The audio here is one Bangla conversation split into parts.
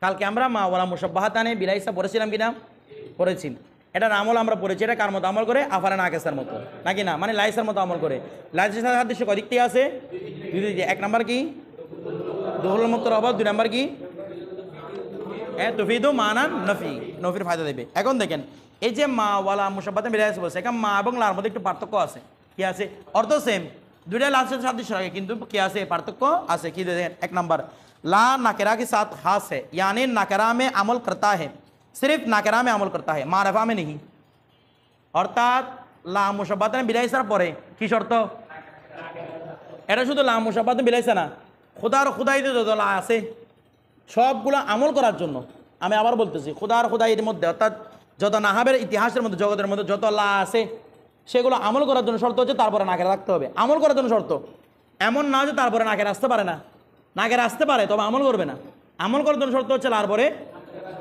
কালকে আমরা মা ওয়ালা মুশাব্বাহাতানে বিলাইসা পড়েছিলাম কিনা? পড়েছি। এটার আমল আমরা পড়েছি। এটা কার মতো আমল করে? আফারা নাকেসার মতো, নাকি না? মানে লাইসার মতো আমল করে। লাইসের হাদিস কদিকটি আছে? দুই দিকে। এক নাম্বার কি? দুহুল মুক্তর অভাব। দুই নাম্বার কি? তুফিদু মানান নফি, নফির ফায়দা দেবে। এখন দেখেন এই যে মা ওয়ালা মুশাব্বাহাতানে বিলাইসা বলছে, এখন মা এবং লার মধ্যে একটু পার্থক্য আছে। কি আছে? অর্থ সেম, দুইটাই লাস্টের হাদিস রাখে, কিন্তু কি আছে? পার্থক্য আছে। কি দেখেন? এক নাম্বার, ला नाकरा के साथ खास है, यानी नाकरा में अमल करता है, सिर्फ नाकरा में अमल करता है, मारफा में नहीं। अर्थात ला मुशब्बातान बिलाइसार परे की शर्त? এটা শুধু লা মুশাব্বাতান বিলাইসা না, খোদার খুদাইতে যত লা আছে সবগুলো আমল করার জন্য। আমি আবার বলতেছি, খোদার খুদাইয়ের মধ্যে অর্থাৎ যত নাহাবের ইতিহাসের মধ্যে, জগতের মধ্যে যত লা আছে সেগুলো আমল করার জন্য শর্ত হচ্ছে তারপরে নাকেরা রাখতে হবে। আমল করার জন্য শর্ত, এমন না যে তারপরে নাকেরা আসতে পারে না। নাকেরা আসতে পারে, তবে আমল করবে না। আমল করার জন্য শর্ত হচ্ছে তারপরে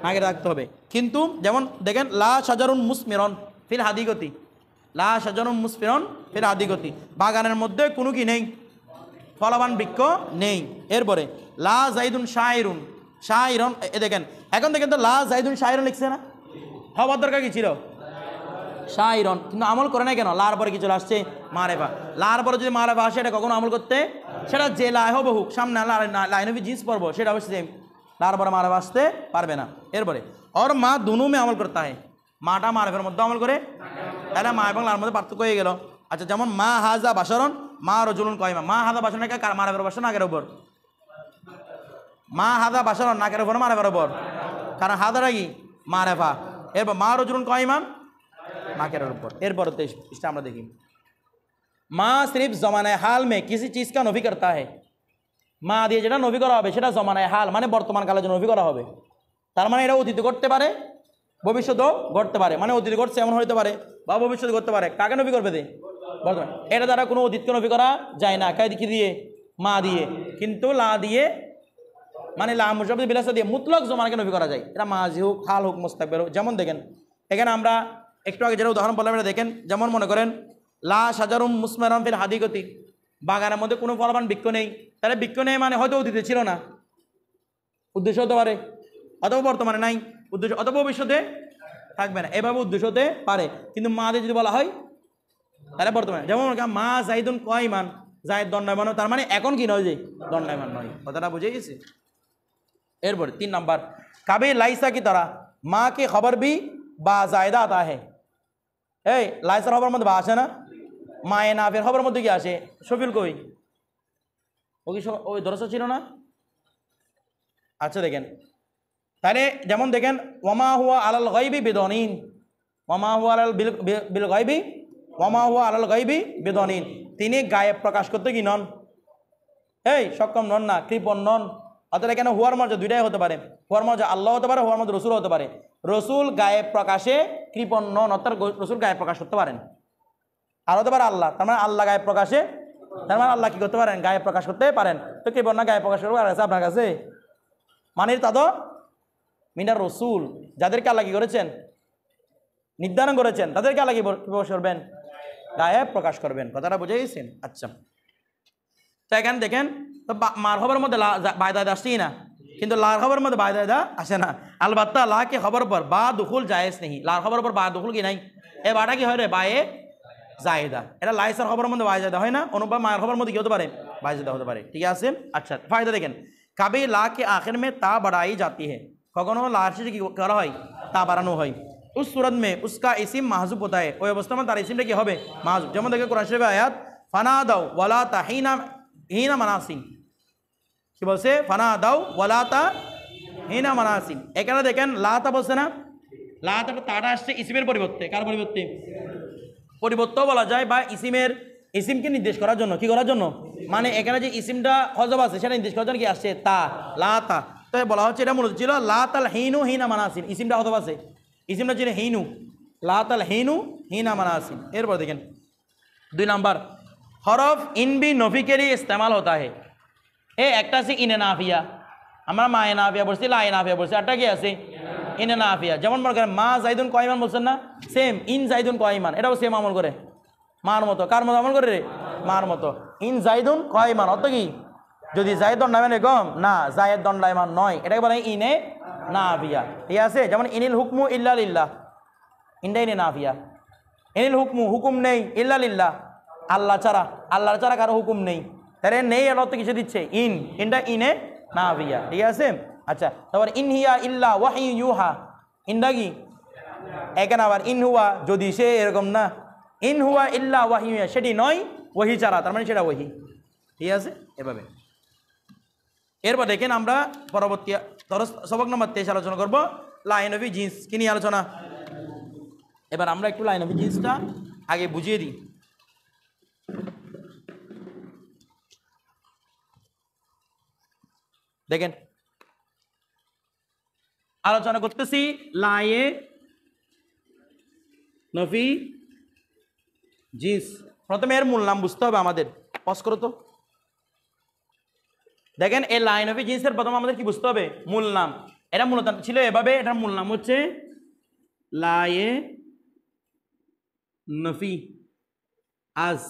নাকেরা রাখতে হবে। কিন্তু যেমন দেখেন, লা শাজারুন মুসমিরন ফিল হাদিগতি, লা শাজারুন মুসমিরন ফিল হাদিগতি, বাগানের মধ্যে কোনো কি নেই? ফলবান বৃক্ষ নেই। এরপরে লা জাইদুন শাইরুন, শাইরন, এ দেখেন এখন দেখেন তো লা জাইদুন শাইরন লিখছে না? হওয়ার দরকার কি ছিল? শাইরন, কিন্তু আমল করে নাই কেন? লার পরে কি চলে আসছে? মারেফা। লার পরে যদি মারেফা আসে, এটা কখনো আমল করতে, সেটা যে লাই হবে হোক, সামনে লাইন হবে জিন্স পরবো, সেটা অবশ্যই সেম, লার পরে মারেফা আসতে পারবে না। এরপরে और মা দুনু মে আমল করতে হয়, মাটা মারেফার মধ্যে আমল করে, তাহলে মা এবং লার মধ্যে পার্থক্য হয়ে গেল। আচ্ছা, যেমন মা হাজা বাসারন মা রজুলুন কয়মা, মা হাজা বাসারন মারেফার বাসা নাকের উপর, মা হাজা বাসারন নাকের উপর মারেফার উপর, কারণ হাজারা কি? মারেফা। এরপর মা রজুলুন কয়মান नाकेर ऊपर। एरपर इसका আমরা দেখি, মা सिर्फ जमाने हाल में किसी चीज़ का नफी करता है, মা দিয়ে যেটা নফি করা হবে সেটা জমানায় হাল মানে বর্তমান কালে যে নফি করা হবে, তার মানে এটা অতীতে ঘটতে পারে, ভবিষ্যতেও ঘটতে পারে। মানে অতীতে ঘটছে এমন হতে পারে, বা ভবিষ্যতে ঘটতে পারে। কাকে নফি করবে? দে বর্তমান। এটা দ্বারা কোনো অতীতকে নফি করা যায় না। কাই কি দিয়ে? মা দিয়ে। কিন্তু লা দিয়ে মানে লা মুশাব্বাহ বিলাসা দিয়ে মুতলক জমানাকে নফি করা যায়। এটা মাজি হোক, হাল হোক, মুস্তাকবিল হোক। যেমন দেখেন এখানে আমরা একটু আগে যেটা উদাহরণ বললাম, এটা দেখেন। যেমন মনে করেন লা শাজারুম মুসমিরান ফিল হাদিগতি, বাগানের মধ্যে কোনো ফলবান বৃক্ষ নেই। তাহলে বৃক্ষ নেই মানে হয়তো অতীতে ছিল না, উদ্দেশ্য হতে পারে, অথবা বর্তমানে নাই উদ্দেশ্য, অথবা ভবিষ্যতে থাকবে না, এভাবে উদ্দেশ্য হতে পারে। কিন্তু মা দিয়ে যদি বলা হয় তাহলে বর্তমানে। যেমন মা জাইদুন কয়মান, জায়দ দণ্ডায়মান, তার মানে এখন কি নয় যে দণ্ডায়মান নয়। কথাটা বুঝে গেছে? এরপরে 3 নাম্বার, কাবে লাইসা কি তারা মা কি খবর ভি বা জায়দা আতা है। এই লাইসার খবরের মধ্যে বা আসে না? মায়ে নাফের খবরের মধ্যে কি আসে? শফিল কই? ও কি ওই দরজা ছিল না? আচ্ছা দেখেন, তাহলে যেমন দেখেন ওয়ামা হুয়া আলাল গায়বি বিদনিন, ওয়ামা হুয়া আলাল বিল গায়বি, ওয়ামা হুয়া আলাল গায়বি বিদনিন, তিনি গায়েব প্রকাশ করতে কি নন? এই সক্ষম নন না, কৃপণ নন। অর্থাৎ এখানে হুয়ার মর্যাদা দুইটাই হতে পারে। হুয়ার মর্যাদা আল্লাহ হতে পারে, হুয়ার মধ্যে রসুল হতে পারে। রসুল গায়েব প্রকাশে কৃপণ নন, অর্থাৎ রসুল গায়েব প্রকাশ করতে পারেন। আর হতে পারে আল্লাহ, তার মানে আল্লাহ গায়েব প্রকাশে, তার মানে আল্লাহ কি করতে পারেন? গায়েব প্রকাশ করতে পারেন। তো কৃপণ না, গায়েব প্রকাশ করবো আর আছে আপনার কাছে? মানে তা তো মিনার রসুল, যাদেরকে আল্লাহ কি করেছেন? নির্ধারণ করেছেন, তাদেরকে আল্লাহ কি প্রকাশ করবেন? গায়েব প্রকাশ করবেন। কথাটা বুঝে গেছেন? আচ্ছা, তো এখানে দেখেন তো মার খবরের মধ্যে বায়দায়দা আসছেই না, কিন্তু লার খবরের মধ্যে বায়দায়দা আসে না। আলবাত্তা লা কে খবর পর বা দুখুল জায়েজ নেই, লার খবর পর বা দুখুল কি নাই? এ বাটা কি হয় রে? বায়ে জায়দা। এটা লাইসার খবরের মধ্যে বায়দায়দা হয় না, অনুভব মায়ের খবরের মধ্যে কি হতে পারে? বায়দায়দা হতে পারে। ঠিক আছে? আচ্ছা, ফায়দা দেখেন, কাবে লা কে আখির में তা बढ़ाई जाती है, কখনো লার শেষে কি করা হয়? তা বাড়ানো হয়। उस सूरत में उसका इसिम महजूब होता है, ওই অবস্থা তার ইসিমটা কি হবে? মাহজুব। যেমন দেখে কোরআন শরীফের আয়াত, ফানা দাও ওয়ালা তাহিনা হিনা মানাসিন, কি বলছে? ফানা দাও ওয়ালা তা হিনা মানাসিন। এখানে দেখেন লাতা বলছে না, লাতা তাটা আসছে ইসিমের পরিবর্তে। কার পরিবর্তে? পরিবর্তেও বলা যায়, বা ইসিমকে নির্দেশ করার জন্য। কি করার জন্য? মানে এখানে যে ইসিমটা হজব আছে সেটা নির্দেশ করার জন্য কি আসছে? তা, লাতা। তাই বলা হচ্ছে এটা মূলত ছিল লাতাল হিনু হিনা মানাসিন, ইসিমটা হজব আছে, ইসিমটা ছিল হিনু, লাতাল হিনু হিনা মানাসিন। এরপর দেখেন 2 নাম্বার, হরফ ইন বি নফি के लिए इस्तेमाल होता है। এ একটা আছে ইনে নাফিয়া, আমরা মায়ে নাফিয়া বলছি, লায়ে নাফিয়া বলছি, একটা কি আছে? ইনে নাফিয়া। যেমন মনে করেন মা জাইদুন কয়মান বলছেন না, সেম ইন জাইদুন কয়মান, এটাও সেম আমল করে, মার মতো। কার মতো আমল করে রে? মার মতো। ইন জাইদুন কয়মান অর্থ কি? যদি জায়েদ দণ্ডায়মান এরকম না, জায়েদ দণ্ডায়মান নয়, এটাকে বলে ইনে নাফিয়া, ঠিক আছে? যেমন ইনিল হুকমু ইল্লা লিল্লাহ, ইনটা ইনে নাফিয়া। ইনিল হুকমু, হুকুম নেই, ইল্লা লিল্লাহ, আল্লাহ ছাড়া, আল্লাহর ছাড়া কারো হুকুম নেই। তাহলে নেই এর অর্থ কিছু দিচ্ছে, ইনটা ইনে নাফিয়া, ঠিক আছে? আচ্ছা, তারপর ইন হিয়া ইল্লা ওয়াহি ইউহা, ইনটা কি? এখানে আবার ইন হুয়া, যদি সে এরকম না, ইন হুয়া ইল্লা ওয়াহি ইউহা, সেটি নয় ওহি ছাড়া, তার মানে সেটা ওহি, ঠিক আছে? এভাবে। এরপর দেখেন আমরা পরবর্তী সবক নম্বর 23 আলোচনা করব লাইন অফ জিন্স। কি নিয়ে আলোচনা? এবার আমরা একটু লাইন অফ জিন্সটা আগে বুঝিয়ে দিই। দেখেন আলোচনা করতেছি লায়ে নফি জিন্স। প্রথমে এর মূল নাম বুঝতে হবে আমাদের, পজ করো তো। দেখেন এই লাইন অফ জিন্সের প্রথম আমাদের কি বুঝতে হবে? মূল নাম। এটা মূলত ছিল এভাবে, এটার মূল নাম হচ্ছে লায়ে নফি আজ।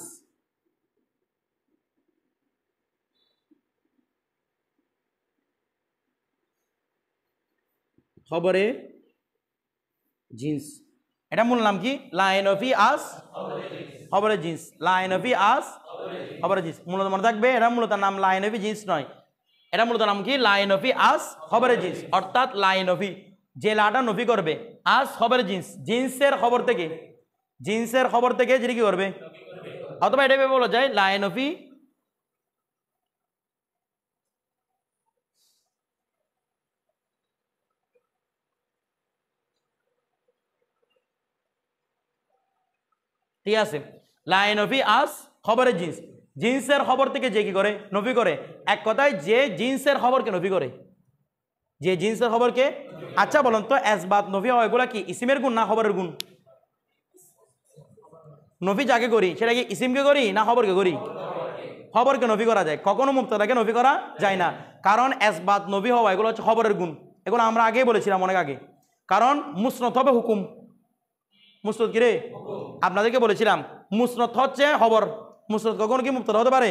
খবরে জিন্স, এটা মূল নাম কি? লাইন অফি আজ খবরে জিন্স, লাইন অফি আজ খবরে জিন্স। মূলত মনে থাকবে এটা মূলত নাম লাইন অফি জিন্স নয়, এটা মূলত নাম কি? লাইন অফি আজ খবরে জিন্স। অর্থাৎ লাইন অফি, যে লাটা নফি করবে, আজ খবরে জিন্স, জিন্সের খবর থেকে, জিন্সের খবর থেকে যেটি কি করবে, অথবা এটা বলা যায় লাইন অফি ঠিক আছে? লাইন অফি আজ খবরের জিন্স, জিন্সের খবর থেকে যে কি করে, নফি করে। এক কথায় যে জিন্সের খবরকে নফি করে, যে জিন্সের খবরকে। আচ্ছা বলুন তো, এসবাত নফি হয় এগুলা কি ইসিমের গুণ না খবরের গুণ? নফি যাকে করি সেটা কি ইসিমকে করি না খবরকে করি? খবরকে নফি করা যায়, কখনো মুক্তাদাকে নফি করা যায় না। কারণ এসবাত নফি হওয়া এগুলো হচ্ছে খবরের গুণ, এগুলো আমরা আগেই বলেছিলাম অনেক আগে। কারণ মুসনত হবে হুকুম, মুসনত কি রে? আপনাদেরকে বলেছিলাম মুসনত হচ্ছে খবর, মুসনত কখনো কি মুক্তাদা হতে পারে?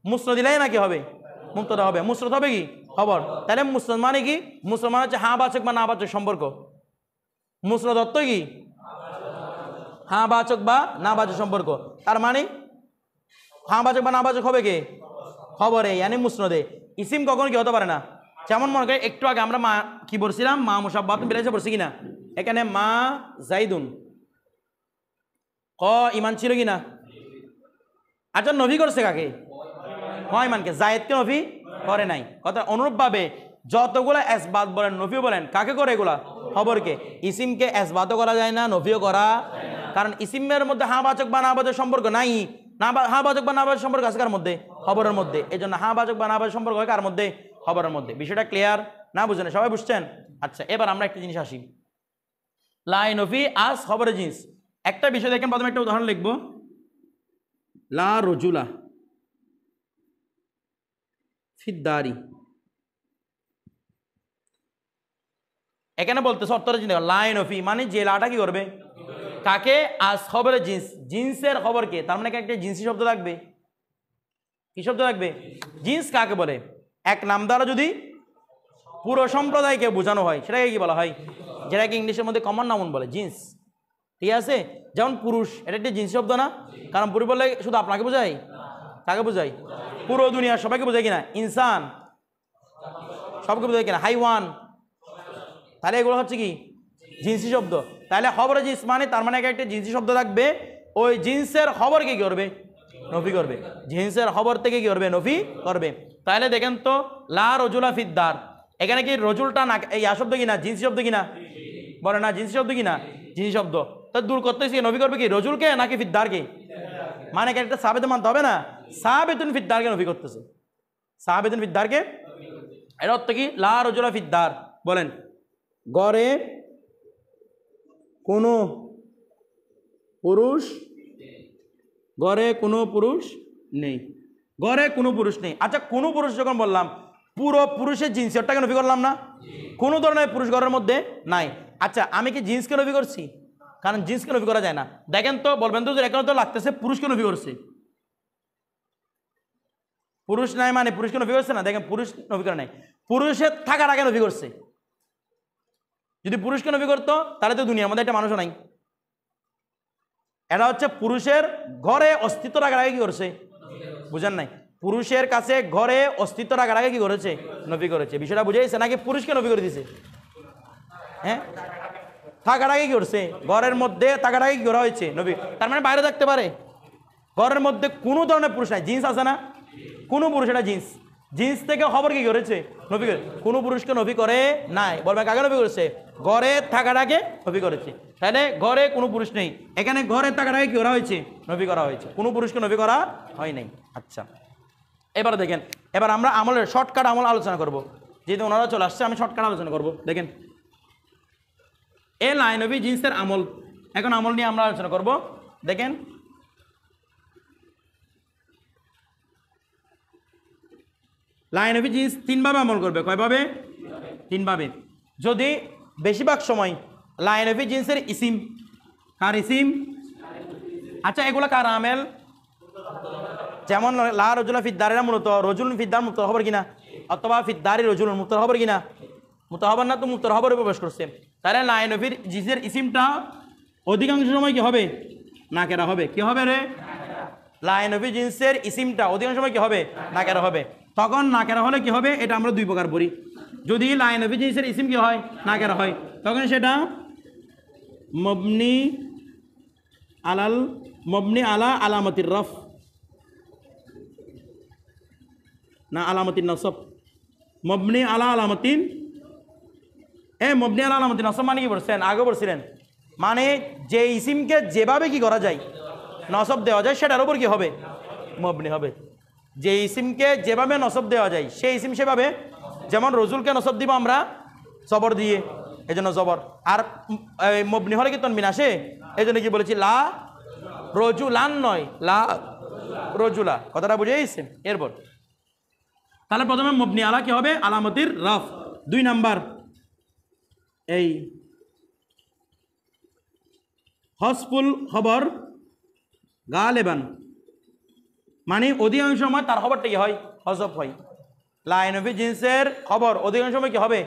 মুসনত দিলেই নাকি হবে মুক্তাদা হবে, মুসনত হবে কি খবর। তাহলে মুসনত মানে কি? মুসলত মানে হচ্ছে হ্যাঁ বাচক বা না বাচক সম্পর্ক। মুসনত অর্থ কি? হ্যাঁ বাচক বা না বাচক সম্পর্ক। তার মানে হ্যাঁ বাচক বা না বাচক হবে কে? খবরে, ইয়ানি মুসনদে। ইসিম কখনো কি হতে পারে না। যেমন মনে করি একটু আগে আমরা মা কি বলছিলাম, মা মুসাব্বাতুন বিলাইসা পড়ছি কিনা? এখানে মা জাইদুন, ক ইমান ছিল কিনা? আচ্ছা নবী করছে কাকে? হয় ইমানকে, জায়েদকে নবী করে নাই। কথা অনুরূপভাবে যতগুলো এসবাত বলেন নফিও বলেন, কাকে করে এগুলা? খবরকে। ইসিমকে এসবাতও করা যায় না, নফিও করা, কারণ ইসিমের মধ্যে হ্যাঁ বাচক বা না বাচক সম্পর্ক নাই। না হ্যাঁ বাচক বা না বাচক সম্পর্ক আছে কার মধ্যে? খবরের মধ্যে। এই জন্য হ্যাঁ বাচক বা না বাচক সম্পর্ক হয় কার মধ্যে? খবরের মধ্যে। বিষয়টা ক্লিয়ার না? বুঝলেন? সবাই বুঝছেন? আচ্ছা এবার আমরা একটা জিনিস আসি, লাই নফি আজ খবরের জিনিস। একটা বিষয় দেখেন, প্রথমে একটা উদাহরণ লিখবো, লা রজুলা ফিদ্দারি। এখানে বলতে সত্তরের চিন্তা লাইন অফি মানে যে লাটা কি করবে, কাকে? আজ খবরের জিন্স, জিন্সের খবরকে। তার মানে একটা জিন্সি শব্দ থাকবে। কি শব্দ থাকবে? জিন্স কাকে বলে? এক নাম দ্বারা যদি পুরো সম্প্রদায়কে বোঝানো হয় সেটাকে কি বলা হয়? যেটাকে ইংলিশের মধ্যে কমন নাউন বলে, জিন্স। ঠিক আছে? যেমন পুরুষ, এটা একটা জিন্স শব্দ না? কারণ পুরুষ বললে শুধু আপনাকে বোঝায়? কাকে বোঝায়? পুরো দুনিয়া সবাইকে বোঝায় কিনা? ইনসান সবকে বোঝায় কিনা? হাইওয়ান। তাহলে এগুলো হচ্ছে কি জিন্সি শব্দ। তাহলে খবরের জিন্স মানে তার মানে একটা জিন্সি শব্দ থাকবে, ওই জিন্সের খবরকে কি করবে? নফি করবে। জিন্সের খবর থেকে কি করবে? নফি করবে। তাহলে দেখেন তো, লা রজুলা ফিদ্দার, এখানে কি রজুলটা না এই শব্দ কিনা? জিন্সি শব্দ কিনা? বলে না জিন্সি শব্দ কিনা? জিন্সি শব্দ। তো দূর করতেছি, নফি করবে কি? রজুলকে নাকি ফিদ্দারকে? মানে একটা সাবেতে মানতে হবে না, সাবেতুন ফিদ্দারকে নফি করতেছে, সাবেতুন ফিদ্দারকে। এর অর্থ কি? লা রজুলা ফিদ্দার। বলেন, গড়ে কোনো পুরুষ, গড়ে কোনো পুরুষ নেই, গড়ে কোনো পুরুষ নেই। আচ্ছা কোনো পুরুষ যখন বললাম, পুরো পুরুষের জিন্সটাকে নফি করলাম না? কোনো ধরনের পুরুষ ঘরের মধ্যে নাই। আচ্ছা আমি কি জিন্সকে নফি করছি? কারণ জিন্সকে নফি করা যায় না। দেখেন তো, বলবেন তো এখানে তো লাগতেছে পুরুষকে নফি করছে, পুরুষ নাই মানে পুরুষকে নফি করছে না? দেখেন পুরুষ নফি করে নাই, পুরুষের থাকার আগে নফি করছে। যদি পুরুষকে নবী করতো তাহলে তো দুনিয়ার মধ্যে একটা মানুষও নাই। এটা হচ্ছে পুরুষের ঘরে অস্তিত্ব রাখার আগে কি করছে, বুঝেন নাই? পুরুষের কাছে ঘরে অস্তিত্ব রাখার আগে কি করেছে, নবী করেছে। বিষয়টা বুঝেছে নাকি? পুরুষকে নবী করে দিছে। হ্যাঁ, থাকার আগে কি করছে, ঘরের মধ্যে থাকার আগে কি করা হয়েছে, নবী। তার মানে বাইরে থাকতে পারে, ঘরের মধ্যে কোনো ধরনের পুরুষ নাই। জিন্স আছে না, কোনো পুরুষ, এটা জিন্স, জিন্স থেকে খবর কি করেছে, নবী করে। কোনো পুরুষকে নবী করে নাই। বলবে কাকে নবী করেছে, ঘরে থাকার আগে নবী করেছে। তাহলে ঘরে কোনো পুরুষ নেই, এখানে ঘরে থাকার আগে কি করা হয়েছে, নবী করা হয়েছে, কোনো পুরুষকে নবী করা হয় নাই। আচ্ছা, এবার দেখেন, এবার আমরা আমলের শর্টকাট আমল আলোচনা করব। যেহেতু ওনারা চলে আসছে, আমি শর্টকাট আলোচনা করব। দেখেন, এ লা নবী জিন্সের আমল, এখন আমল নিয়ে আমরা আলোচনা করব। দেখেন, লা নবী জিন্স তিনভাবে আমল করবে। কয়ভাবে? তিনভাবে। যদি বেশিরভাগ সময় লা নবী জিন্সের ইসিম, কার ইসিম? আচ্ছা, এগুলো কার আমেল? যেমন লা রজুলা ফিদ্দারেরা মূলত রজুল ফিদ্দার মুক্ত হবার কিনা, অথবা ফিদ্দারি রজুল মুক্ত হবার কিনা, মুক্ত হবার না তো মুক্ত হবারে প্রবেশ করছে। তাহলে লা নবীর জিন্সের ইসিমটা অধিকাংশ সময় কি হবে, নাকেরা হবে। কি হবে রে? লা নবী জিন্সের ইসিমটা অধিকাংশ সময় কি হবে, নাকেরা হবে। তখন নাকেরা হলে কি হবে, এটা আমরা দুই প্রকার পড়ি। যদি লা নবী জিন্সের ইসিম কি হয়, নাকেরা হয়, তখন সেটা মবনি আলা আলামতির রফ না আলামতিন নসব। মবনি আলা আলামতিন, মবনি আলা আলামতিন নসব মানে কি বলছেন, আগে বলছিলেন, মানে যে ইসিমকে যেভাবে কি করা যায়, নসব দেওয়া যায়, সেটার উপর কি হবে, মবনি হবে। যে ইসিমকে যেভাবে নসব দেওয়া যায় সেই ইসিম সেভাবে। যেমন রজুলকে নসব দিব আমরা জবর দিয়ে, এই জন্য জবর। আর মবনি হলে কি তনবিন আসে, এই জন্য কি বলেছি, লা রজুলান নয়, লা রজুলা। কথাটা বুঝে গেছে? এরপর তাহলে প্রথমে মবনি আলা কি হবে, আলামতির রফ। দুই নাম্বার, এই হসফুল খবর গালেবান, মানে অধিকাংশ সময় তার খবরটা কি হয়, হজব হয়। লা নবী জিন্সের খবর অধিকাংশ সময় কি হবে,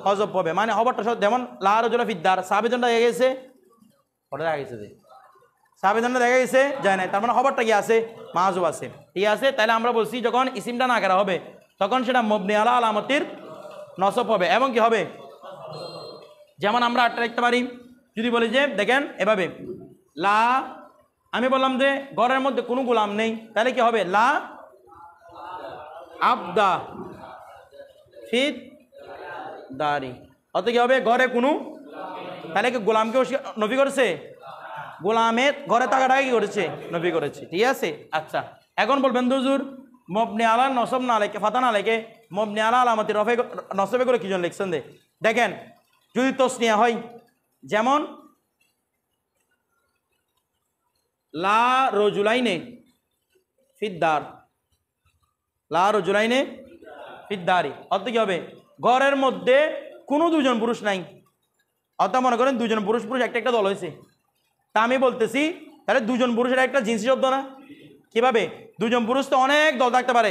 হজব হবে। মানে খবরটা সব, যেমন লা রজুলা ফিদ্দার, সাহাবীজনটা দেখা গেছে, ওটা দেখা গেছে যে সাহাবীজনটা দেখা গেছে যায় নাই, তার মানে খবরটা কি আছে, মাহজুব আছে। ঠিক আছে, তাহলে আমরা বলছি যখন ইসিমটা না করা হবে তখন সেটা মবনি আলা আলামতির নসব হবে এবং কি হবে। যেমন আমরা আটটা লিখতে পারি, যদি বলি যে দেখেন এভাবে, লা, আমি বললাম যে ঘরের মধ্যে কোনো গোলাম নেই, তাহলে কি হবে, লা আবদা ফিদ দারি, অত কি হবে, ঘরে কোনো, তাহলে কি গোলামকে নবী করেছে, গোলামের ঘরে থাকাটাকে কি করেছে, নবী করেছে। ঠিক আছে, আচ্ছা, এখন বলবেন হুজুর মবনি আলা নসব না লেখে, ফাতা না লেখে মবনি আলা আলামতি রফে নসবে করে কি জন লিখছেন? দেখেন, যদি তসনিয়া হয়, যেমন লা রজুলাইনে ফিদ্দার, লা রজুলাইনে ফিদ্দারি, অর্থ কি হবে, ঘরের মধ্যে কোনো দুজন পুরুষ নাই। অর্থাৎ মনে করেন দুজন পুরুষ একটা একটা দল হয়েছে, তা আমি বলতেছি তাহলে দুজন পুরুষের একটা জিন্সি শব্দ না? কিভাবে, দুজন পুরুষ তো অনেক দল থাকতে পারে,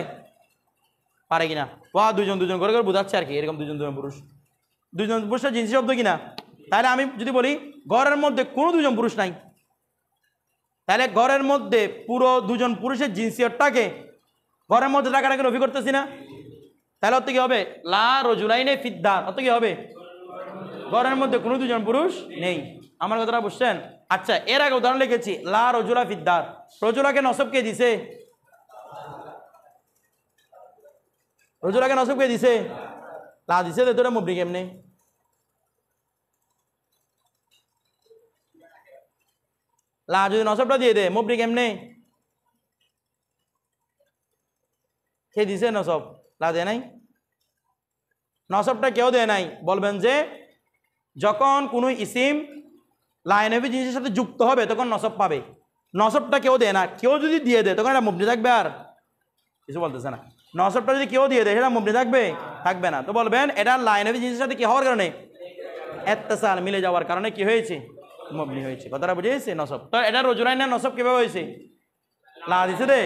পারে কিনা, দুজন দুজন করে বোঝাচ্ছে আর কি, এরকম দুজন পুরুষের জিন্সি শব্দ কিনা। তাহলে আমি যদি বলি ঘরের মধ্যে কোনো দুজন পুরুষ নাই, তাহলে ঘরের মধ্যে পুরো দুজন পুরুষের জিন্সিয়তটাকে ঘরের মধ্যে থাকাটাকে নফি করতেছি না? তাহলে অর্থ কি হবে, লা রজুলাইনে ফিদ্দার, অর্থ কি হবে, ঘরের মধ্যে কোনো দুজন পুরুষ নেই। আমার কথাটা বুঝছেন? আচ্ছা, এর আগে উদাহরণ লিখেছি লা রজুলা ফিদ্দার, রজুলাকে নসব কে দিছে, রজুলাকে নসব কে দিছে, লা দিছে, তোরা মুবনি কেমনে, লা যদি নসবটা দিয়ে দে মুবনি কেমনে, কে দিছে নসব, লা দেয় নাই, নসবটা কেউ দেয় নাই। বলবেন যে যখন কোনো ইসিম লা নবী জিনিসের সাথে যুক্ত হবে তখন নসব পাবে, নসবটা কেউ দেয় না, কেউ যদি দিয়ে দেয় তখন এটা মুবনি থাকবে, আর কিছু বলতেছে না। নসবটা যদি কেউ দিয়ে দেয় সেটা মুবনি থাকবে, থাকবে না। তো বলবেন এটা লা নবী জিনিসের সাথে কি হওয়ার কারণে, ইত্তিসাল মিলে যাওয়ার কারণে কি হয়েছে, মুবনি হয়েছে। কথাটা বুঝে গেছে? নসব তো এটা রজুলাইন না, নসব কিভাবে হয়েছে, লা দিছে রে,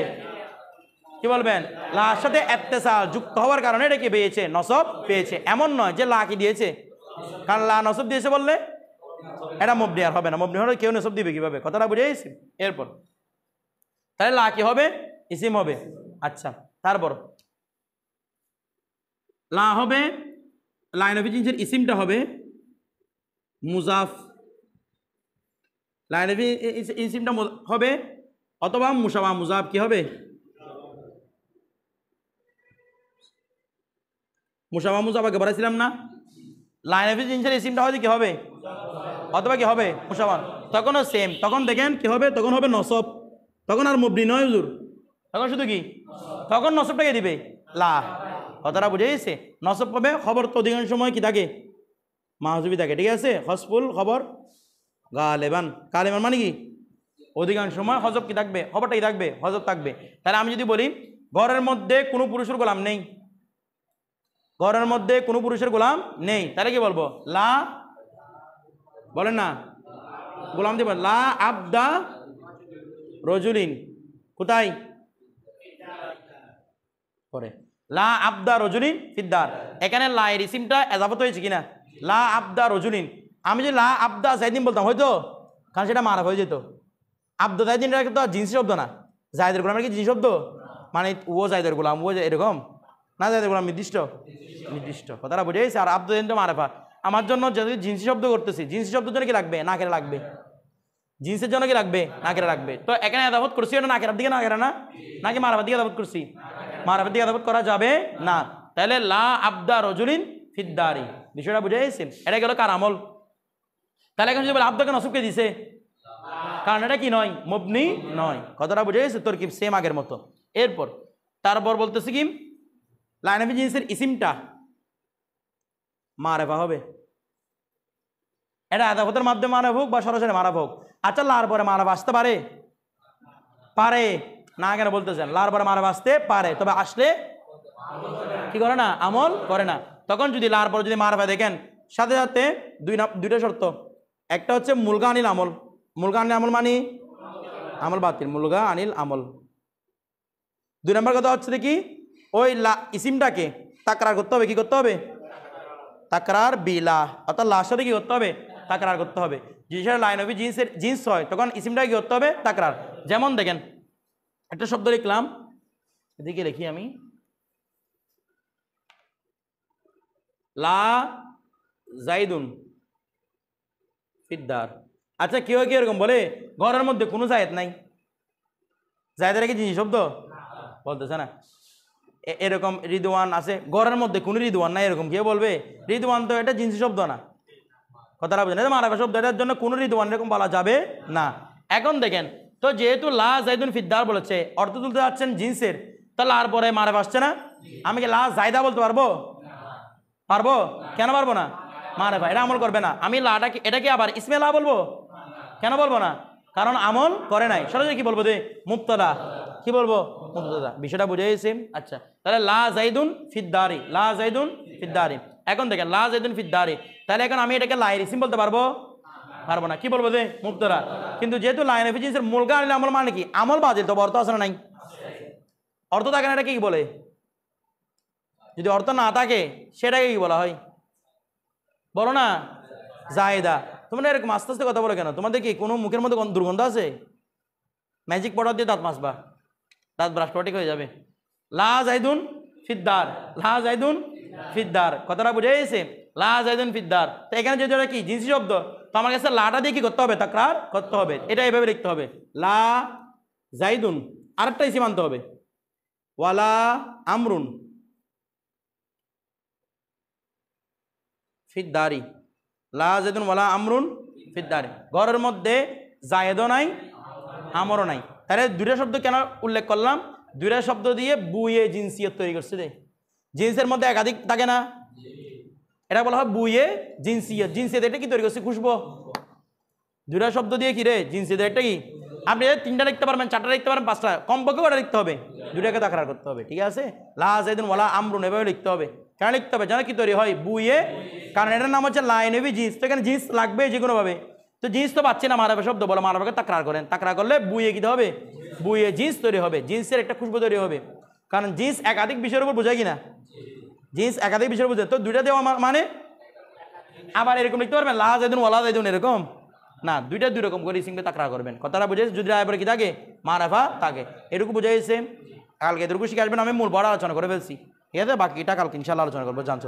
কি বলবেন, লার সাথে ইত্তিসাল যুক্ত হওয়ার কারণে এটা কি পেয়েছে, নসব পেয়েছে। এমন নয় যে লা কি দিয়েছে, কারণ লা নসব দিয়েছে বললে এটা মবনি আর হবে না, মবনি হলে কেউ নসব দিবে কিভাবে, কথাটা বুঝে গেছি। এরপর তাহলে লা কি হবে, ইসিম হবে। আচ্ছা, তারপর লা হবে লাইন অফ জিন্সের ইসিমটা হবে মুজাফ, লাইন অফ ইসিমটা হবে অথবা মুশাবা মুজাফ কি হবে, মুশাবা মুজাফ আগে বলেছিলাম না, লাইন অফ জিন্সের ইসিমটা হয়তো কি হবে অথবা কি হবে মুশাবান, তখনও সেম, তখন দেখেন কি হবে, তখন হবে নসব, তখন আর মুবনি নয় হুজুর, তখন শুধু কি, তখন নসবটাকে দিবে লা, কথাটা বুঝে গেছে। নসব হবে, খবর তো অধিকাংশ সময় কি থাকে মাহজুবি থাকে, ঠিক আছে, হসফুল খবর গালেবান, গালেবান মানে কি অধিকাংশ সময় হজব কি থাকবে, খবরটা কি থাকবে, হজব থাকবে। তাহলে আমি যদি বলি ঘরের মধ্যে কোনো পুরুষের গোলাম নেই, ঘরের মধ্যে কোনো পুরুষের গোলাম নেই, তাহলে কি বলবো, লা, বলেন না, গোলাম দিব লা আবদা রজুলিন, কোথায় পরে লা আবদা রজুলিন ফিদ্দার, এখানে লা এর ইসিমটা এজাফত হয়েছে কিনা, লা আবদা রজুলিন, আমি যদি লা আবদা জাইদিন বলতাম হয়তো, কারণ সেটা মারাফ হয়ে যেত। আবদা জাইদিন তো জিন্সি শব্দ না, জায়দের গোলামের কি জিনিস শব্দ, মানে ও জায়দের গোলাম, ও এরকম না, জায়দের গোলাম নির্দিষ্ট নির্দিষ্ট, কথাটা বুঝে গেছে। আর আবদা জাইদিন তো মারাফা, আমার জন্য যদি জিন্সি শব্দ করতেছি, জিন্সি শব্দের জন্য কি লাগবে, না কেটে লাগবে, জিন্সের জন্য কি লাগবে, না কেটে লাগবে। তো এখানে আদাবত করছি এটা না কেটার দিকে, না কেটে না, নাকি মারাফার দিকে আদাবত করছি, মারাফার দিকে আদাবত করা যাবে না। তাহলে লা আবদা রজুলিন ফিদ্দারি, বিষয়টা বুঝে গেছেন, এটা গেল কার আমল। তাহলে এখন যদি বলে আবদাকে নসবকে দিছে, কারণ এটা কি নয়, মবনি নয়, কথাটা বুঝে গেছে, তোর কি সেম আগের মতো। এরপর তারপর বলতেছি কি লাইন অফ জিন্সের ইসিমটা মারেফা হবে, এটা আদাবতের মাধ্যমে মারাফ হোক বা সরাসরি মারাফ হোক। আচ্ছা, লার পরে মারাফ আসতে পারে, পারে না, কেন বলতেছেন লার পরে মারাফ আসতে পারে, তবে আসলে কি করে না, আমল করে না। তখন যদি লার পরে যদি মারাফা দেখেন, সাথে সাথে দুইটা শর্ত, একটা হচ্ছে মুলগা আনিল আমল, মুলগা আনিল আমল মানে আমল বাতিল, মুলগা আনিল আমল। দুই নম্বর কথা হচ্ছে দেখি ওই ইসিমটাকে তাকরার করতে হবে, কি করতে হবে, তাকরার বিলা, অর্থাৎ লার সাথে কি করতে হবে, তাকরার করতে হবে। যদি সেটা লাইন অফ জিন্সের জিন্স হয়, তখন ইসিমটাকে কি করতে হবে, তাকরার। যেমন দেখেন একটা শব্দ লিখলাম, এদিকে লিখি আমি, লা জাইদুন ফিদ্দার। আচ্ছা, কেউ কি এরকম বলে ঘরের মধ্যে কোনো জায়েদ নাই, জায়েদের কি জিনিস শব্দ বলতেছে না, এরকম রিদওয়ান আছে, ঘরের মধ্যে কোনো রিদওয়ান নাই, এরকম কেউ বলবে, রিদওয়ান তো এটা জিন্সি শব্দ না, কথাটা বুঝেন, এটা মারাফা শব্দ, এটার জন্য কোনো রিদওয়ান এরকম বলা যাবে না। এখন দেখেন তো যেহেতু লা জাইদুন ফিদ্দার বলেছে, অর্থ তুলতে যাচ্ছেন জিন্সের, তাহলে আর পরে মারাফা আসছে না, আমি কি লা জাইদা বলতে পারবো, পারবো, কেন পারবো না, মারাফা এটা আমল করবে না। আমি লাটাকে এটাকে আবার ইসমে লা বলবো, কেন বলবো না, কারণ আমল করে নাই, সরাসরি কি বলবো, মুবতাদা, কি বলবো, মুবতাদা, বিষয়টা বুঝে গেছি। আচ্ছা, তাহলে লা জাইদুন ফিদ্দারি, লা জাইদুন ফিদ্দারি। এখন দেখেন লা জাইদুন ফিদ্দারি, তাহলে এখন আমি এটাকে লাইর ইসিম বলতে পারবো, পারবো না, কি বলবো মুবতাদা। কিন্তু যেহেতু লাইন অফ জিন্সের মুলগা আনিল আমল মানে কি, আমল বাতিল, তো অর্থ আছে না নাই, অর্থ থাকে না, এটাকে কি বলে, যদি অর্থ না থাকে সেটাকে কি বলা হয়, বলো না, জায়দা। তোমরা এরকম আস্তে আস্তে কথা বলো কেন, তোমাদের কি কোনো মুখের মধ্যে দুর্গন্ধ আছে, ম্যাজিক পাউডার দিয়ে দাঁত মাজবা, দাঁত ব্রাশ করা ঠিক হয়ে যাবে। লা জাইদুন ফিদ্দার, লা জাইদুন ফিদ্দার, কথাটা বুঝে গেছে, লা জাইদুন ফিদ্দার। তো এখানে যদি এটা কি জিন্সি শব্দ, তো আমার কাছে লাটা দিয়ে কি করতে হবে, তাকরার করতে হবে, এটা এভাবে লিখতে হবে, লা জাইদুন, আরেকটা ইসিম আনতে হবে, ওয়ালা আমরুন ফিদ্দারি, লা জাইদুন ওয়ালা আমরুন ফিদ্দারি, ঘরের মধ্যে জায়েদও নাই আমরও নাই। তাহলে দুইটা শব্দ কেন উল্লেখ করলাম, দুইটা শব্দ দিয়ে বুয়ে জিন্সিয়ত তৈরি করছে, জিন্সের মধ্যে একাধিক থাকে না, এটা বলা হয় বুয়ে জিন্সিয়ত, জিন্সিয়ত এটা কি তৈরি করছে, খুশবু, দুইটা শব্দ দিয়ে কি রে জিন্সিয়ত, এটা কি, আপনি তিনটা লিখতে পারবেন, চারটা লিখতে পারবেন, পাঁচটা, কমপক্ষে ওটা লিখতে হবে, দুইটাকে তাকরার করতে হবে, ঠিক আছে। লা জাইদুন ওয়ালা আমরুন এভাবে লিখতে হবে, কেন লিখতে হবে, জানো কি তৈরি হয়, বুয়ে, কারণ এটার নাম হচ্ছে লাইন অফ জিন্স, তো এখানে জিন্স লাগবে যে কোনোভাবে, তো জিন্স তো পাচ্ছে না, মারাফা শব্দ বলো, মারাফাকে তাকরার করেন, তাকরার করলে বুয়ে কি হবে, বুয়ে জিন্স তৈরি হবে, জিন্সের একটা খুশবু তৈরি হবে, কারণ জিন্স একাধিক বিষয়ের উপর বোঝায় কিনা, জিন্স একাধিক বিষয়ের বোঝায়, তো দুইটা দেওয়া মানে আবার এরকম লিখতে পারবেন লা জাইদুন ওয়ালা জাইদুন এরকম না, দুইটা দুই রকম করে ইসিমকে তাকরা করবেন। কথাটা বুঝে যদি আবার কি থাকে মারাফা থাকে, এটুকু বুঝে গেছে। কালকে এটুকু শিখে আসবেন, আমি মূল বড় আলোচনা করে ফেলছি, ঠিক আছে? বাকিটা কালকে ইনশাল্লাহ আলোচনা করবো। জানছো।